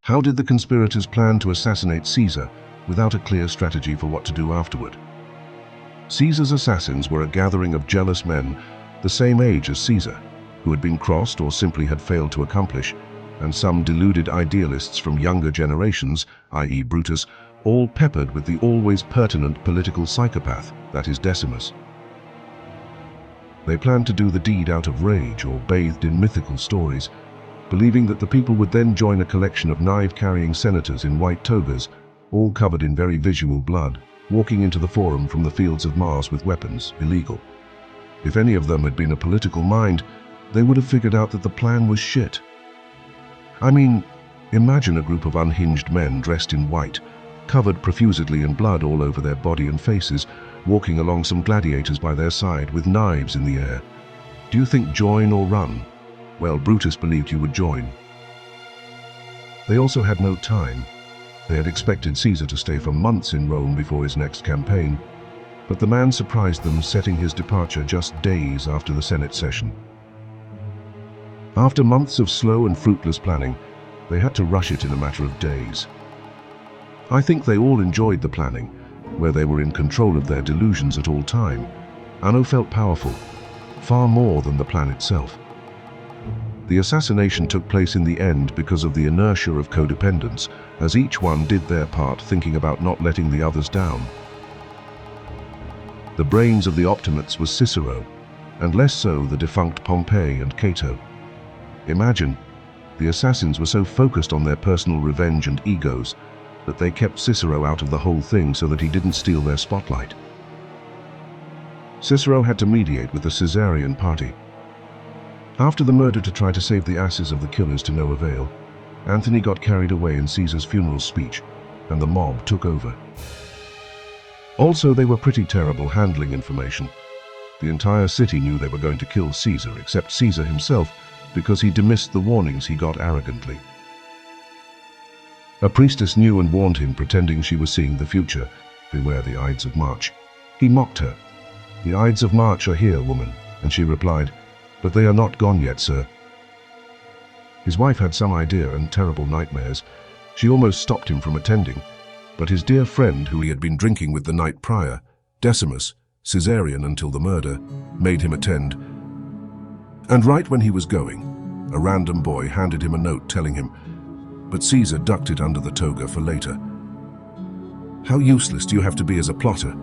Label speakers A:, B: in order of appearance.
A: How did the conspirators plan to assassinate Caesar without a clear strategy for what to do afterward? Caesar's assassins were a gathering of jealous men the same age as Caesar, who had been crossed or simply had failed to accomplish, and some deluded idealists from younger generations, i.e. Brutus, all peppered with the always pertinent political psychopath, that is Decimus. They planned to do the deed out of rage or bathed in mythical stories, believing that the people would then join a collection of knife-carrying senators in white togas, all covered in very visual blood, walking into the forum from the fields of Mars with weapons, illegal. If any of them had been a political mind, they would have figured out that the plan was shit. I mean, imagine a group of unhinged men dressed in white, covered profusely in blood all over their body and faces, walking along some gladiators by their side with knives in the air. Do you think join or run? Well, Brutus believed you would join. They also had no time. They had expected Caesar to stay for months in Rome before his next campaign, but the man surprised them, setting his departure just days after the Senate session. After months of slow and fruitless planning, they had to rush it in a matter of days. I think they all enjoyed the planning, where they were in control of their delusions at all time. Anno felt powerful, far more than the plan itself. The assassination took place in the end because of the inertia of codependence, as each one did their part, thinking about not letting the others down. The brains of the optimates was Cicero, and less so the defunct Pompey and Cato. Imagine, the assassins were so focused on their personal revenge and egos that they kept Cicero out of the whole thing so that he didn't steal their spotlight. Cicero had to mediate with the Caesarian party. After the murder to try to save the asses of the killers to no avail, Antony got carried away in Caesar's funeral speech, and the mob took over. Also, they were pretty terrible handling information. The entire city knew they were going to kill Caesar, except Caesar himself, because he dismissed the warnings he got arrogantly. A priestess knew and warned him, pretending she was seeing the future. Beware the Ides of March. He mocked her. The Ides of March are here, woman, and she replied, but they are not gone yet, sir. His wife had some idea and terrible nightmares. She almost stopped him from attending, but his dear friend, who he had been drinking with the night prior, Decimus, Caesarian until the murder, made him attend. And right when he was going, a random boy handed him a note telling him, but Caesar ducked it under the toga for later. How useless do you have to be as a plotter?